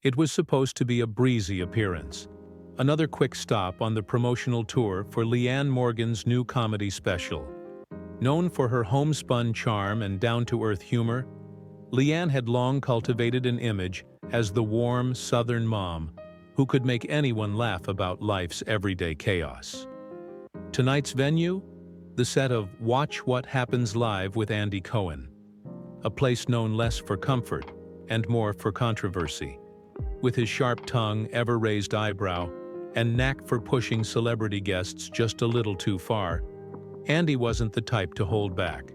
It was supposed to be a breezy appearance, another quick stop on the promotional tour for Leanne Morgan's new comedy special. Known for her homespun charm and down-to-earth humor, Leanne had long cultivated an image as the warm Southern mom who could make anyone laugh about life's everyday chaos. Tonight's venue? The set of Watch What Happens Live with Andy Cohen, a place known less for comfort and more for controversy. With his sharp tongue, ever-raised eyebrow, and knack for pushing celebrity guests just a little too far, Andy wasn't the type to hold back.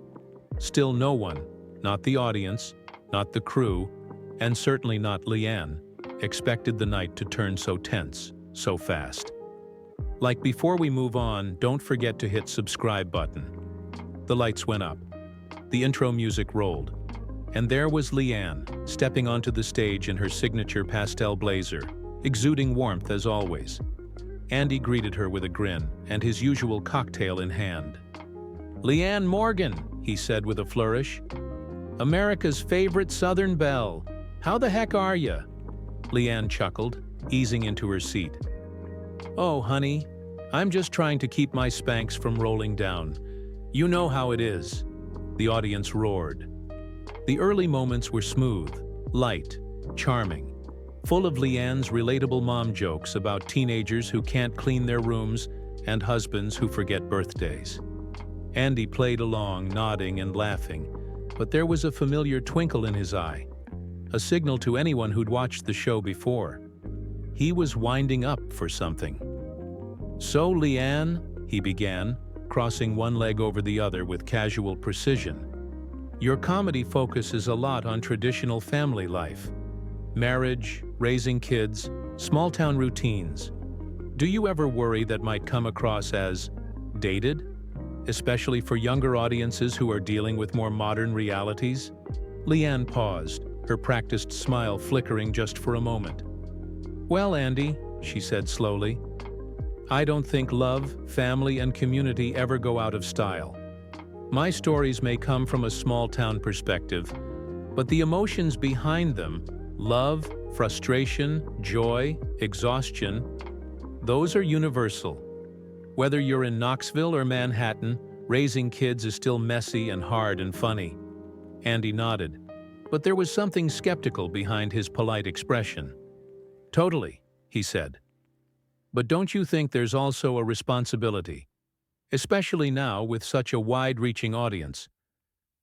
Still, no one, not the audience, not the crew, and certainly not Leanne, expected the night to turn so tense, so fast. Like, before we move on, don't forget to hit subscribe button. The lights went up. The intro music rolled. And there was Leanne, stepping onto the stage in her signature pastel blazer, exuding warmth as always. Andy greeted her with a grin and his usual cocktail in hand. "Leanne Morgan," he said with a flourish. "America's favorite Southern belle. How the heck are ya?" Leanne chuckled, easing into her seat. "Oh, honey, I'm just trying to keep my Spanx from rolling down. You know how it is." The audience roared. The early moments were smooth, light, charming, full of Leanne's relatable mom jokes about teenagers who can't clean their rooms and husbands who forget birthdays. Andy played along, nodding and laughing, but there was a familiar twinkle in his eye, a signal to anyone who'd watched the show before. He was winding up for something. "So, Leanne," he began, crossing one leg over the other with casual precision, "your comedy focuses a lot on traditional family life. Marriage, raising kids, small-town routines. Do you ever worry that might come across as dated? Especially for younger audiences who are dealing with more modern realities?" Leanne paused, her practiced smile flickering just for a moment. "Well, Andy," she said slowly, "I don't think love, family, and community ever go out of style. My stories may come from a small-town perspective, but the emotions behind them, love, frustration, joy, exhaustion, those are universal. Whether you're in Knoxville or Manhattan, raising kids is still messy and hard and funny." Andy nodded, but there was something skeptical behind his polite expression. "Totally," he said. "But don't you think there's also a responsibility, especially now with such a wide-reaching audience,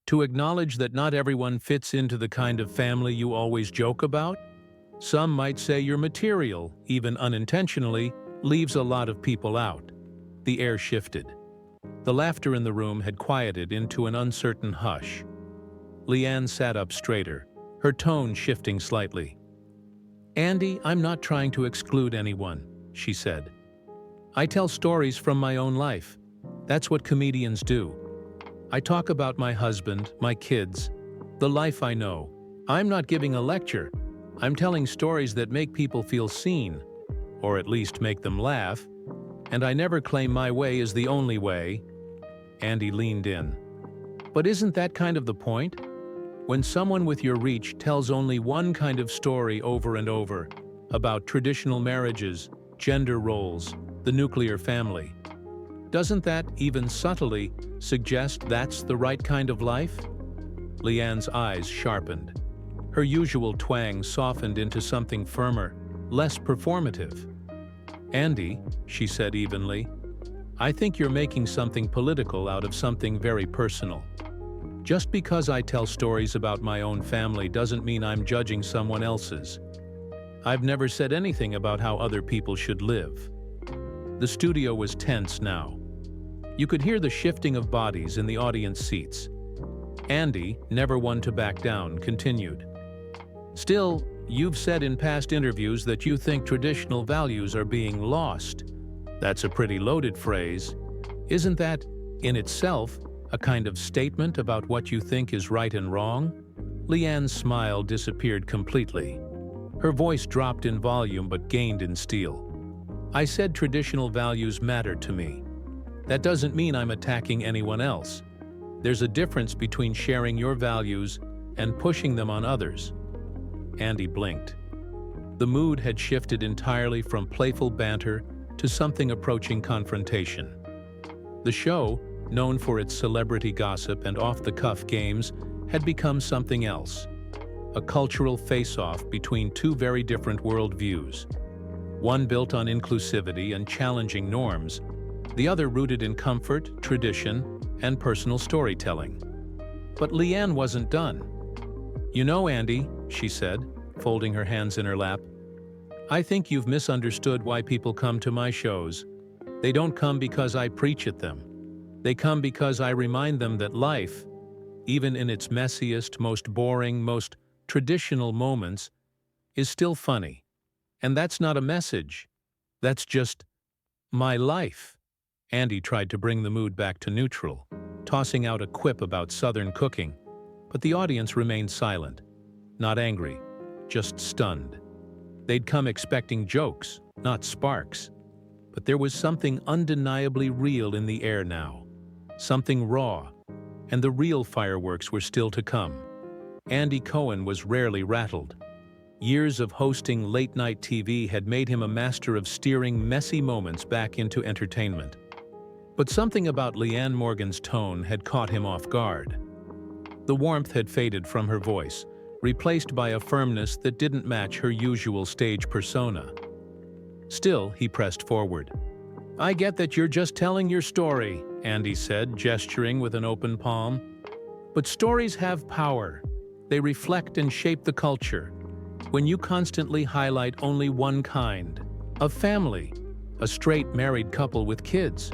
to acknowledge that not everyone fits into the kind of family you always joke about? Some might say your material, even unintentionally, leaves a lot of people out." The air shifted. The laughter in the room had quieted into an uncertain hush. Leanne sat up straighter, her tone shifting slightly. "Andy, I'm not trying to exclude anyone," she said. "I tell stories from my own life. That's what comedians do. I talk about my husband, my kids, the life I know. I'm not giving a lecture. I'm telling stories that make people feel seen, or at least make them laugh, and I never claim my way is the only way." Andy leaned in. "But isn't that kind of the point? When someone with your reach tells only one kind of story over and over, about traditional marriages, gender roles, the nuclear family, doesn't that, even subtly, suggest that's the right kind of life?" Leanne's eyes sharpened. Her usual twang softened into something firmer, less performative. "Andy," she said evenly, "I think you're making something political out of something very personal. Just because I tell stories about my own family doesn't mean I'm judging someone else's. I've never said anything about how other people should live." The studio was tense now. You could hear the shifting of bodies in the audience seats. Andy, never one to back down, continued. "Still, you've said in past interviews that you think traditional values are being lost. That's a pretty loaded phrase. Isn't that, in itself, a kind of statement about what you think is right and wrong?" Leanne's smile disappeared completely. Her voice dropped in volume but gained in steel. "I said traditional values matter to me. That doesn't mean I'm attacking anyone else. There's a difference between sharing your values and pushing them on others." Andy blinked. The mood had shifted entirely from playful banter to something approaching confrontation. The show, known for its celebrity gossip and off-the-cuff games, had become something else. A cultural face-off between two very different worldviews. One built on inclusivity and challenging norms, the other rooted in comfort, tradition, and personal storytelling. But Leanne wasn't done. "You know, Andy," she said, folding her hands in her lap, "I think you've misunderstood why people come to my shows. They don't come because I preach at them. They come because I remind them that life, even in its messiest, most boring, most traditional moments, is still funny. And that's not a message. That's just my life." Andy tried to bring the mood back to neutral, tossing out a quip about Southern cooking, but the audience remained silent, not angry, just stunned. They'd come expecting jokes, not sparks, but there was something undeniably real in the air now, something raw, and the real fireworks were still to come. Andy Cohen was rarely rattled. Years of hosting late-night TV had made him a master of steering messy moments back into entertainment. But something about Leanne Morgan's tone had caught him off guard. The warmth had faded from her voice, replaced by a firmness that didn't match her usual stage persona. Still, he pressed forward. "I get that you're just telling your story," Andy said, gesturing with an open palm. "But stories have power. They reflect and shape the culture. When you constantly highlight only one kind, a family, a straight married couple with kids,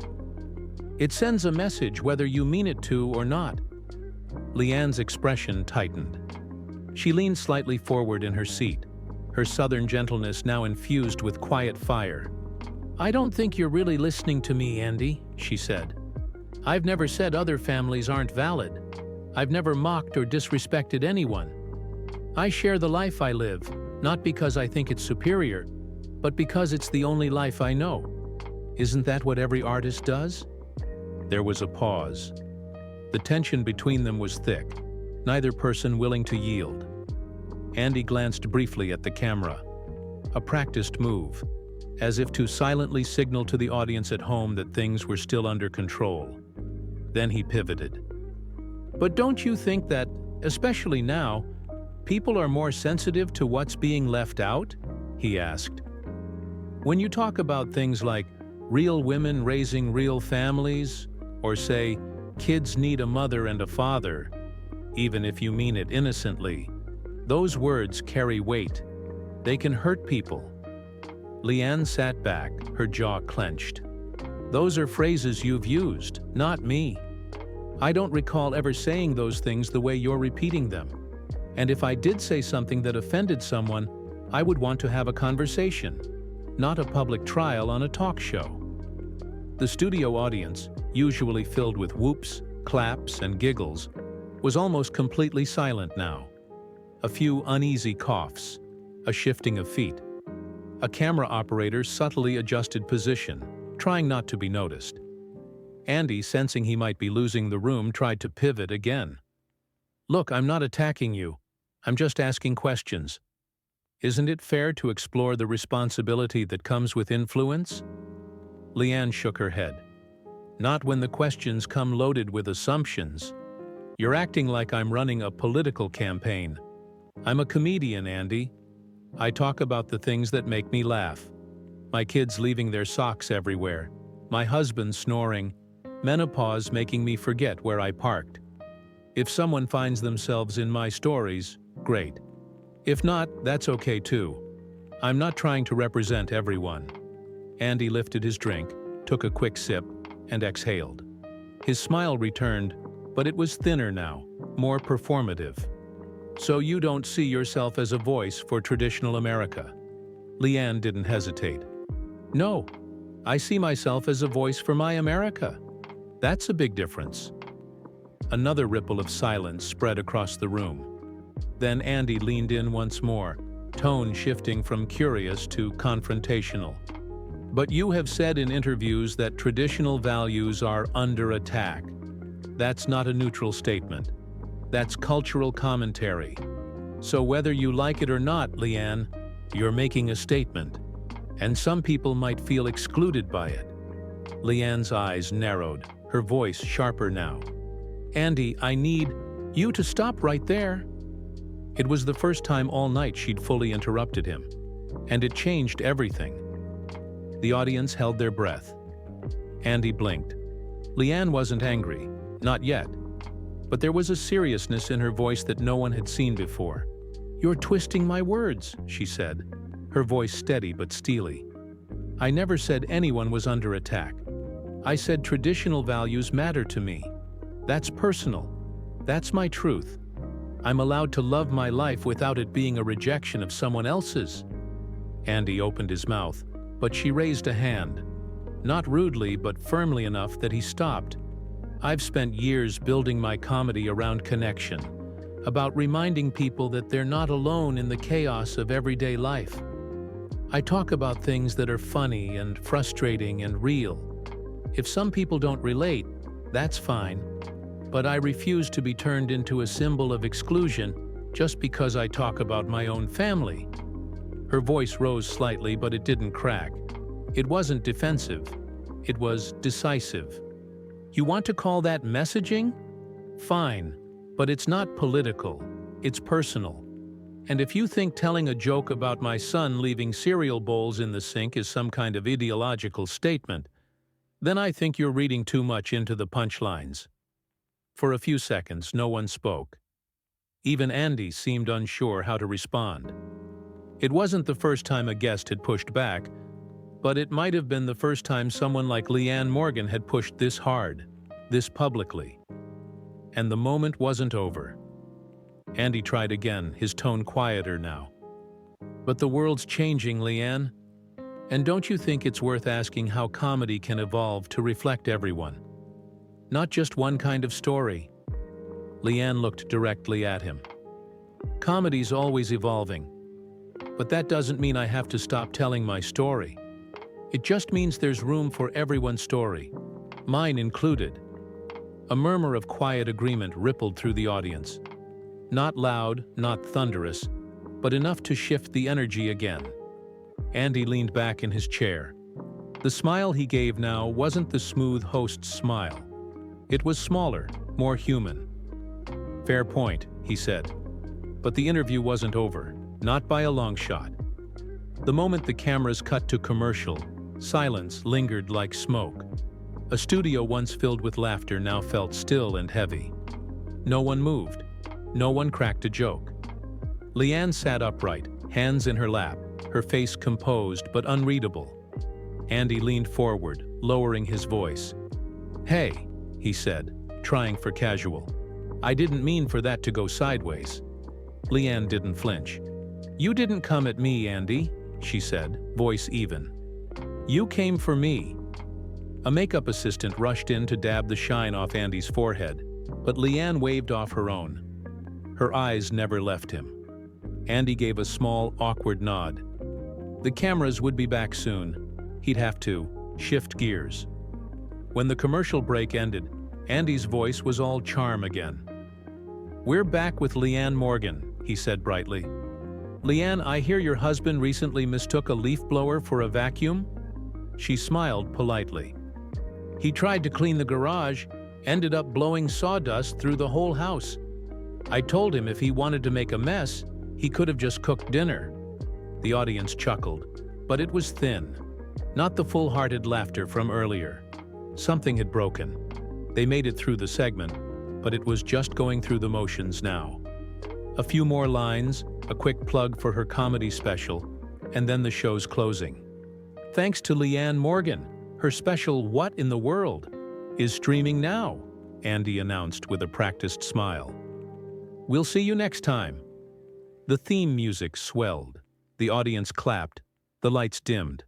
it sends a message whether you mean it to or not." Leanne's expression tightened. She leaned slightly forward in her seat, her Southern gentleness now infused with quiet fire. "I don't think you're really listening to me, Andy," she said. "I've never said other families aren't valid. I've never mocked or disrespected anyone. I share the life I live, not because I think it's superior, but because it's the only life I know. Isn't that what every artist does?" There was a pause. The tension between them was thick, neither person willing to yield. Andy glanced briefly at the camera, a practiced move, as if to silently signal to the audience at home that things were still under control. Then he pivoted. "But don't you think that, especially now, people are more sensitive to what's being left out?" he asked. "When you talk about things like real women raising real families, or say, kids need a mother and a father, even if you mean it innocently, those words carry weight. They can hurt people." Leanne sat back, her jaw clenched. "Those are phrases you've used, not me. I don't recall ever saying those things the way you're repeating them. And if I did say something that offended someone, I would want to have a conversation, not a public trial on a talk show." The studio audience, usually filled with whoops, claps, and giggles, was almost completely silent now. A few uneasy coughs, a shifting of feet. A camera operator subtly adjusted position, trying not to be noticed. Andy, sensing he might be losing the room, tried to pivot again. "Look, I'm not attacking you. I'm just asking questions. Isn't it fair to explore the responsibility that comes with influence?" Leanne shook her head. "Not when the questions come loaded with assumptions. You're acting like I'm running a political campaign. I'm a comedian, Andy. I talk about the things that make me laugh. My kids leaving their socks everywhere, my husband snoring, menopause making me forget where I parked. If someone finds themselves in my stories, great. If not, that's okay too. I'm not trying to represent everyone." Andy lifted his drink, took a quick sip, and exhaled. His smile returned, but it was thinner now, more performative. "So you don't see yourself as a voice for traditional America?" Leanne didn't hesitate. "No, I see myself as a voice for my America. That's a big difference." Another ripple of silence spread across the room. Then Andy leaned in once more, tone shifting from curious to confrontational. "But you have said in interviews that traditional values are under attack. That's not a neutral statement. That's cultural commentary. So whether you like it or not, Leanne, You're making a statement, and some people might feel excluded by it. Leanne's eyes narrowed, her voice sharper now. Andy, I need you to stop right there. It was the first time all night she'd fully interrupted him, and it changed everything. The audience held their breath. Andy blinked. Leanne wasn't angry, not yet, but there was a seriousness in her voice that no one had seen before. You're twisting my words, she said, her voice steady but steely. I never said anyone was under attack. I said traditional values matter to me. That's personal. That's my truth. I'm allowed to love my life without it being a rejection of someone else's. Andy opened his mouth, but she raised a hand. Not rudely, but firmly enough that he stopped. I've spent years building my comedy around connection, about reminding people that they're not alone in the chaos of everyday life. I talk about things that are funny and frustrating and real. If some people don't relate, that's fine, but I refuse to be turned into a symbol of exclusion just because I talk about my own family. Her voice rose slightly, but it didn't crack. It wasn't defensive. It was decisive. You want to call that messaging? Fine, but it's not political. It's personal. And if you think telling a joke about my son leaving cereal bowls in the sink is some kind of ideological statement, then I think you're reading too much into the punchlines. For a few seconds, no one spoke. Even Andy seemed unsure how to respond. It wasn't the first time a guest had pushed back, but it might have been the first time someone like Leanne Morgan had pushed this hard, this publicly. And the moment wasn't over. Andy tried again, his tone quieter now. But the world's changing, Leanne. And don't you think it's worth asking how comedy can evolve to reflect everyone? Not just one kind of story. Leanne looked directly at him. Comedy's always evolving. But that doesn't mean I have to stop telling my story. It just means there's room for everyone's story, mine included. A murmur of quiet agreement rippled through the audience. Not loud, not thunderous, but enough to shift the energy again. Andy leaned back in his chair. The smile he gave now wasn't the smooth host's smile. It was smaller, more human. Fair point, he said. But the interview wasn't over, not by a long shot. The moment the cameras cut to commercial, silence lingered like smoke. A studio once filled with laughter now felt still and heavy. No one moved. No one cracked a joke. Leanne sat upright, hands in her lap, her face composed but unreadable. Andy leaned forward, lowering his voice. Hey, he said, trying for casual. I didn't mean for that to go sideways. Leanne didn't flinch. You didn't come at me, Andy, she said, voice even. You came for me. A makeup assistant rushed in to dab the shine off Andy's forehead, but Leanne waved off her own. Her eyes never left him. Andy gave a small, awkward nod. The cameras would be back soon. He'd have to shift gears. When the commercial break ended, Andy's voice was all charm again. We're back with Leanne Morgan, he said brightly. Leanne, I hear your husband recently mistook a leaf blower for a vacuum? She smiled politely. He tried to clean the garage, ended up blowing sawdust through the whole house. I told him if he wanted to make a mess, he could have just cooked dinner. The audience chuckled, but it was thin. Not the full-hearted laughter from earlier. Something had broken. They made it through the segment, but it was just going through the motions now. A few more lines, a quick plug for her comedy special, and then the show's closing. Thanks to Leanne Morgan, her special What in the World is streaming now, Andy announced with a practiced smile. We'll see you next time. The theme music swelled. The audience clapped. The lights dimmed.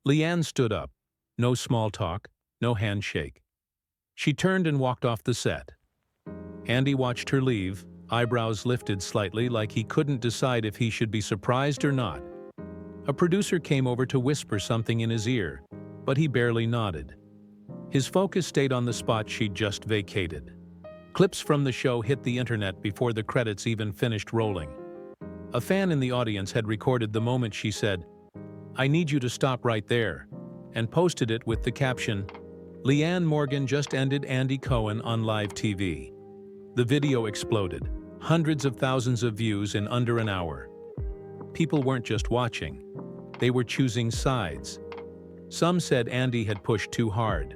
Leanne stood up. No small talk, no handshake. She turned and walked off the set. Andy watched her leave, eyebrows lifted slightly like he couldn't decide if he should be surprised or not. A producer came over to whisper something in his ear, but he barely nodded. His focus stayed on the spot she'd just vacated. Clips from the show hit the internet before the credits even finished rolling. A fan in the audience had recorded the moment she said, "I need you to stop right there," and posted it with the caption, "Leanne Morgan just ended Andy Cohen on live TV." The video exploded, hundreds of thousands of views in under an hour. People weren't just watching, they were choosing sides. Some said Andy had pushed too hard.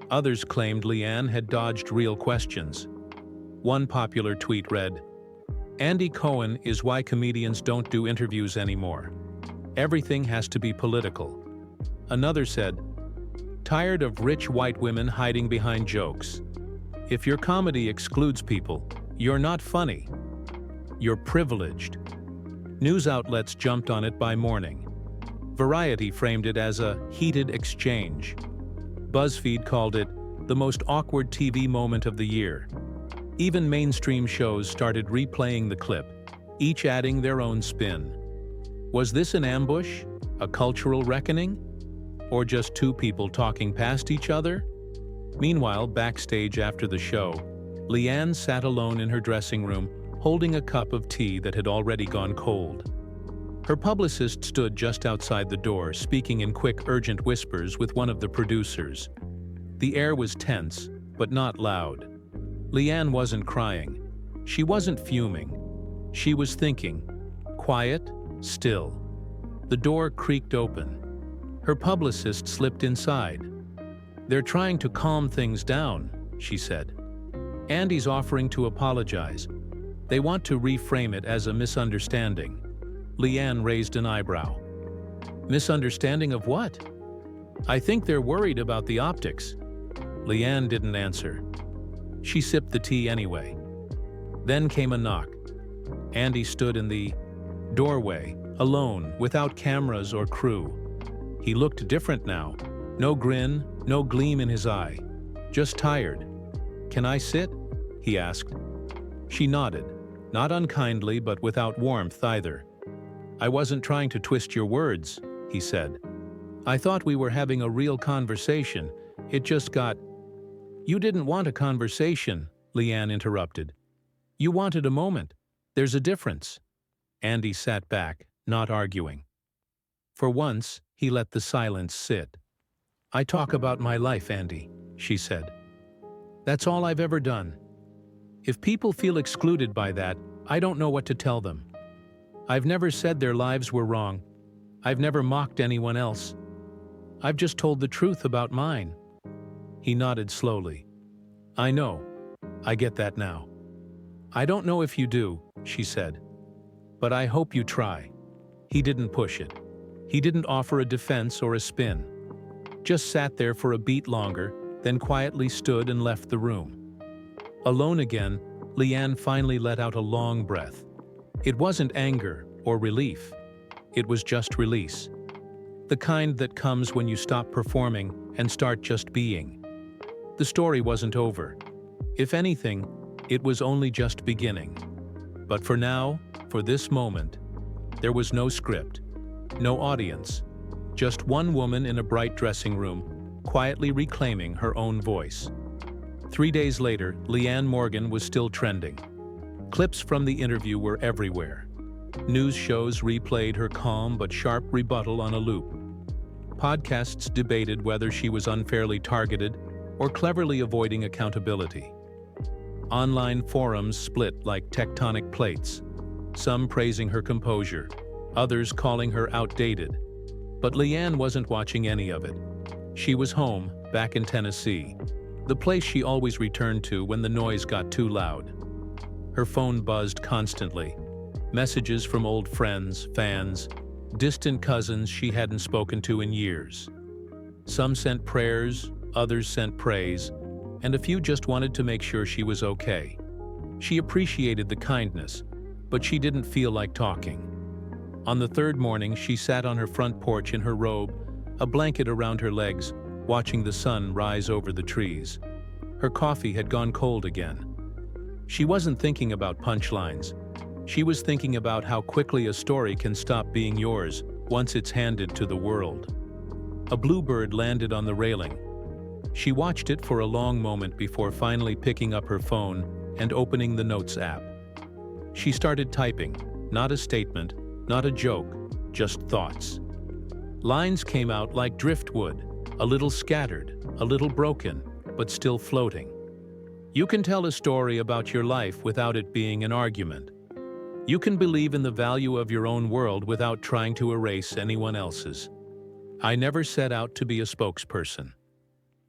Others claimed Leanne had dodged real questions. One popular tweet read, "Andy Cohen is why comedians don't do interviews anymore. Everything has to be political." Another said, "Tired of rich white women hiding behind jokes. If your comedy excludes people, you're not funny. You're privileged." News outlets jumped on it by morning. Variety framed it as a heated exchange. BuzzFeed called it the most awkward TV moment of the year. Even mainstream shows started replaying the clip, each adding their own spin. Was this an ambush? A cultural reckoning? Or just two people talking past each other? Meanwhile, backstage after the show, Leanne sat alone in her dressing room, holding a cup of tea that had already gone cold. Her publicist stood just outside the door, speaking in quick, urgent whispers with one of the producers. The air was tense, but not loud. Leanne wasn't crying. She wasn't fuming. She was thinking. Quiet, still. The door creaked open. Her publicist slipped inside. "They're trying to calm things down," she said. "Andy's offering to apologize. They want to reframe it as a misunderstanding." Leanne raised an eyebrow. "Misunderstanding of what?" "I think they're worried about the optics." Leanne didn't answer. She sipped the tea anyway. Then came a knock. Andy stood in the doorway, alone, without cameras or crew. He looked different now. No grin, no gleam in his eye. Just tired. "Can I sit?" he asked. She nodded, not unkindly but without warmth either. "I wasn't trying to twist your words," he said. "I thought we were having a real conversation. It just got—" "You didn't want a conversation," Leanne interrupted. "You wanted a moment. There's a difference." Andy sat back, not arguing. For once, he let the silence sit. "I talk about my life, Andy," she said. "That's all I've ever done. If people feel excluded by that, I don't know what to tell them. I've never said their lives were wrong. I've never mocked anyone else. I've just told the truth about mine." He nodded slowly. "I know. I get that now." "I don't know if you do," she said. "But I hope you try." He didn't push it. He didn't offer a defense or a spin. Just sat there for a beat longer, then quietly stood and left the room. Alone again, Leanne finally let out a long breath. It wasn't anger or relief. It was just release. The kind that comes when you stop performing and start just being. The story wasn't over. If anything, it was only just beginning. But for now, for this moment, there was no script, no audience, just one woman in a bright dressing room, quietly reclaiming her own voice. 3 days later, Leanne Morgan was still trending. Clips from the interview were everywhere. News shows replayed her calm but sharp rebuttal on a loop. Podcasts debated whether she was unfairly targeted or cleverly avoiding accountability. Online forums split like tectonic plates, some praising her composure, others calling her outdated. But Leanne wasn't watching any of it. She was home, back in Tennessee, the place she always returned to when the noise got too loud. Her phone buzzed constantly. Messages from old friends, fans, distant cousins she hadn't spoken to in years. Some sent prayers, others sent praise, and a few just wanted to make sure she was okay. She appreciated the kindness, but she didn't feel like talking. On the third morning, she sat on her front porch in her robe, a blanket around her legs, watching the sun rise over the trees. Her coffee had gone cold again. She wasn't thinking about punchlines. She was thinking about how quickly a story can stop being yours once it's handed to the world. A bluebird landed on the railing. She watched it for a long moment before finally picking up her phone and opening the Notes app. She started typing, Not a statement, not a joke, just thoughts. Lines came out like driftwood, a little scattered, a little broken, but still floating. You can tell a story about your life without it being an argument. You can believe in the value of your own world without trying to erase anyone else's. I never set out to be a spokesperson.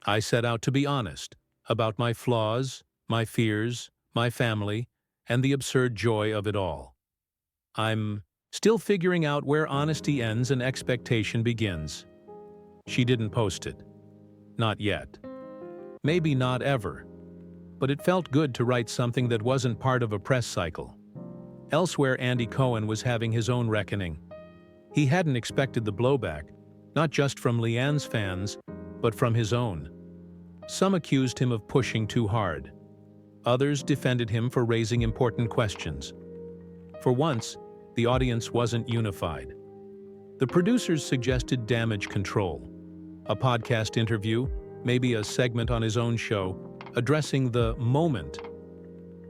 I set out to be honest about my flaws, my fears, my family, and the absurd joy of it all. I'm still figuring out where honesty ends and expectation begins. She didn't post it. Not yet. Maybe not ever. But it felt good to write something that wasn't part of a press cycle. Elsewhere, Andy Cohen was having his own reckoning. He hadn't expected the blowback, not just from Leanne's fans, but from his own. Some accused him of pushing too hard. Others defended him for raising important questions. For once, the audience wasn't unified. The producers suggested damage control, a podcast interview, maybe a segment on his own show, addressing the moment.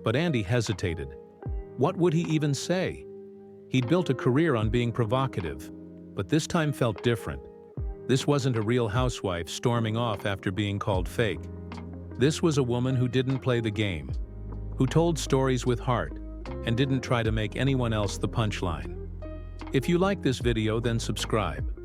But Andy hesitated. What would he even say? He'd built a career on being provocative, but this time felt different. This wasn't a real housewife storming off after being called fake. This was a woman who didn't play the game, who told stories with heart, and didn't try to make anyone else the punchline. If you like this video, then subscribe.